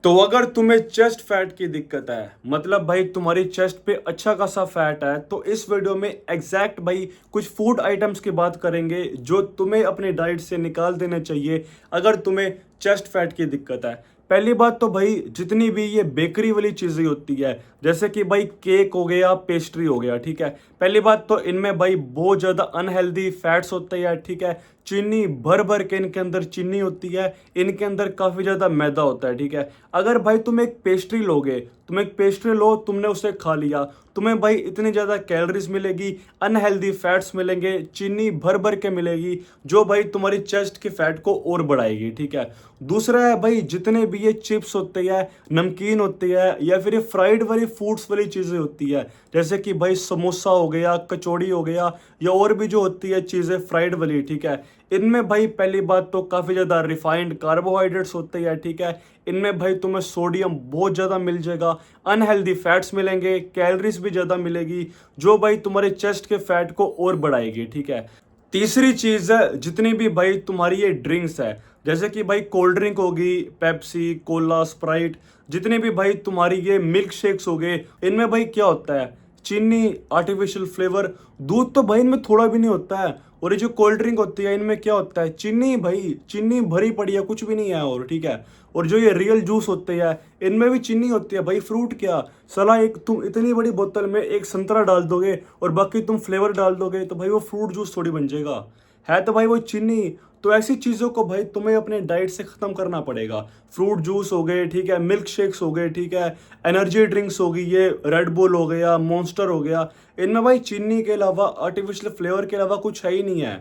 तो अगर तुम्हें चेस्ट फैट की दिक्कत है, मतलब भाई तुम्हारी चेस्ट पे अच्छा खासा फैट है, तो इस वीडियो में एग्जैक्ट भाई कुछ फूड आइटम्स की बात करेंगे जो तुम्हें अपनी डाइट से निकाल देने चाहिए अगर तुम्हें चेस्ट फैट की दिक्कत है। पहली बात तो भाई जितनी भी ये बेकरी वाली चीज़ें होती है, जैसे कि भाई केक हो गया, पेस्ट्री हो गया, ठीक है। पहली बात तो इनमें भाई बहुत ज़्यादा अनहेल्दी फैट्स होते हैं, ठीक है। चीनी भर भर के इनके अंदर चीनी होती है, इनके अंदर काफ़ी ज़्यादा मैदा होता है, ठीक है। अगर भाई तुम एक पेस्ट्री लोगे, तुम एक पेस्ट्री लो, तुमने उसे खा लिया, तुम्हें भाई इतनी ज़्यादा कैलोरीज मिलेगी, अनहेल्दी फैट्स मिलेंगे, चीनी भर भर के मिलेगी, जो भाई तुम्हारी चेस्ट की फैट को और बढ़ाएगी, ठीक है। दूसरा है भाई जितने भी ये चिप्स होते हैं, नमकीन होती है, या फिर ये फ्राइड वाली फूड्स वाली चीज़ें होती है, जैसे कि भाई समोसा हो गया, कचौड़ी हो गया, या और भी जो होती है चीज़ें फ्राइड वाली, ठीक है। इनमें भाई पहली बात तो काफ़ी ज़्यादा रिफाइंड कार्बोहाइड्रेट्स होते हैं, ठीक है। इनमें भाई तुम्हें सोडियम बहुत ज़्यादा मिल जाएगा, अनहेल्दी फैट्स मिलेंगे, कैलोरीज भी ज़्यादा मिलेगी, जो भाई तुम्हारे चेस्ट के फैट को और बढ़ाएगी, ठीक है। तीसरी चीज़ है जितनी भी भाई तुम्हारी ये ड्रिंक्स है, जैसे कि भाई कोल्ड ड्रिंक होगी, पेप्सी, कोला, स्प्राइट, जितने भी भाई तुम्हारी ये मिल्क शेक्स हो गए, इनमें भाई क्या होता है, चीनी, आर्टिफिशियल फ्लेवर, दूध तो भाई इनमें थोड़ा भी नहीं होता है। और ये जो कोल्ड ड्रिंक होती है इनमें क्या होता है, चीनी, भाई चीनी भरी पड़ी है, कुछ भी नहीं है और, ठीक है। और जो ये रियल जूस होते हैं इनमें भी चीनी होती है भाई। फ्रूट क्या सला, एक तुम इतनी बड़ी बोतल में एक संतरा डाल दोगे और बाकी तुम फ्लेवर डाल दोगे, तो भाई वो फ्रूट जूस थोड़ी बन जाएगा, है तो भाई वो चीनी। तो ऐसी चीज़ों को भाई तुम्हें अपने डाइट से ख़त्म करना पड़ेगा। फ्रूट जूस हो गए, ठीक है, मिल्क शेक्स हो गए, ठीक है, एनर्जी ड्रिंक्स होगी, ये रेड बुल हो गया, मॉन्स्टर हो गया, इनमें भाई चीनी के अलावा, आर्टिफिशियल फ्लेवर के अलावा कुछ है ही नहीं है।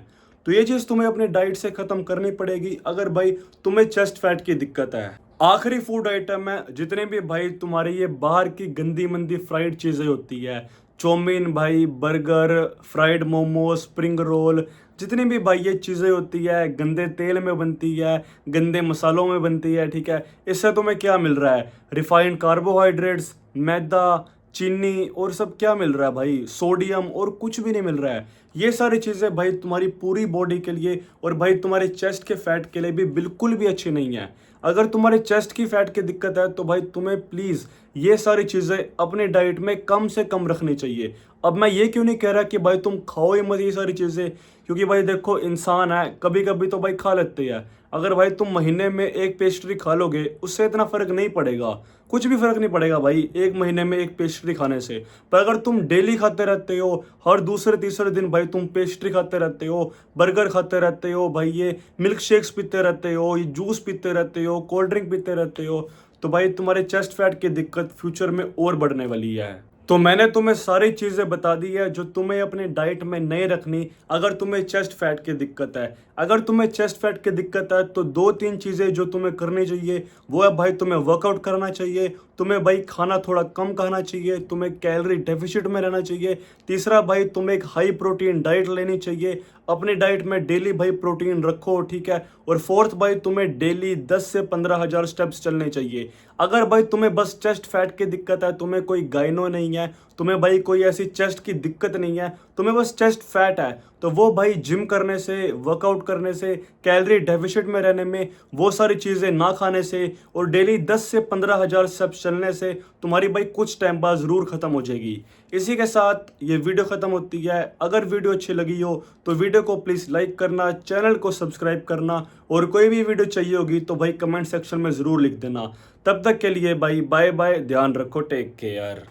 तो ये चीज़ तुम्हें अपने डाइट से ख़त्म करनी पड़ेगी अगर भाई तुम्हें चेस्ट फैट की दिक्कत है। आखिरी फूड आइटम है जितने भी भाई तुम्हारी ये बाहर की गंदी मंदी फ्राइड चीज़ें होती है, चौमीन भाई, burger, fried momo, spring roll, जितनी भी भाई ये चीज़ें होती है, गंदे तेल में बनती है, गंदे मसालों में बनती है, ठीक है। इससे तुम्हें क्या मिल रहा है, रिफाइंड कार्बोहाइड्रेट्स, मैदा, चीनी, और सब क्या मिल रहा है भाई, सोडियम, और कुछ भी नहीं मिल रहा है। ये सारी चीज़ें भाई तुम्हारी पूरी बॉडी के लिए और भाई तुम्हारे चेस्ट के फैट के लिए भी बिल्कुल भी अच्छी नहीं है। अगर तुम्हारे चेस्ट की फैट की दिक्कत है तो भाई तुम्हें प्लीज़ ये सारी चीज़ें अपने डाइट में कम से कम रखनी चाहिए। अब मैं ये क्यों नहीं कह रहा कि भाई तुम खाओ ही मत ये सारी चीज़ें, क्योंकि भाई देखो इंसान है, कभी कभी तो भाई खा लेते हैं। अगर भाई तुम महीने में एक पेस्ट्री खा लोगे उससे इतना फ़र्क नहीं पड़ेगा, कुछ भी फ़र्क नहीं पड़ेगा भाई एक महीने में एक पेस्ट्री खाने से। पर अगर तुम डेली खाते रहते हो, हर दूसरे तीसरे दिन भाई तुम पेस्ट्री खाते रहते हो, बर्गर खाते रहते हो, भाई ये मिल्क शेक्स पीते रहते हो, ये जूस पीते रहते हो, कोल्ड ड्रिंक पीते रहते हो, तो भाई तुम्हारे चेस्ट फैट की दिक्कत फ्यूचर में और बढ़ने वाली है। तो मैंने तुम्हें सारी चीज़ें बता दी है जो तुम्हें अपने डाइट में नहीं रखनी अगर तुम्हें चेस्ट फैट की दिक्कत है। अगर तुम्हें चेस्ट फैट की दिक्कत है तो दो तीन चीज़ें जो तुम्हें करनी चाहिए वो है भाई, तुम्हें वर्कआउट करना चाहिए, तुम्हें भाई खाना थोड़ा कम खाना चाहिए, तुम्हें कैलोरी डेफिसिट में रहना चाहिए। तीसरा भाई तुम्हें एक हाई प्रोटीन डाइट लेनी चाहिए, अपनी डाइट में डेली भाई प्रोटीन रखो, ठीक है। और फोर्थ भाई तुम्हें डेली 10 से 15,000 स्टेप्स चलने चाहिए। अगर भाई तुम्हें बस चेस्ट फैट की दिक्कत है, तुम्हें कोई गाइनो नहीं है, तुम्हें भाई कोई ऐसी चेस्ट की दिक्कत नहीं है, तुम्हें बस चेस्ट फैट है, तो वो भाई जिम करने से, वर्कआउट करने से, कैलोरी डेफिसिट में रहने में, वो सारी चीज़ें ना खाने से और डेली 10 से 15,000 स्टेप्स चलने से तुम्हारी भाई कुछ टाइम बाद ज़रूर ख़त्म हो जाएगी। इसी के साथ ये वीडियो ख़त्म होती है। अगर वीडियो अच्छी लगी हो तो वीडियो को प्लीज़ लाइक करना, चैनल को सब्सक्राइब करना, और कोई भी वीडियो चाहिए होगी तो भाई कमेंट सेक्शन में ज़रूर लिख देना। तब तक के लिए भाई बाय बाय, ध्यान रखो, टेक केयर।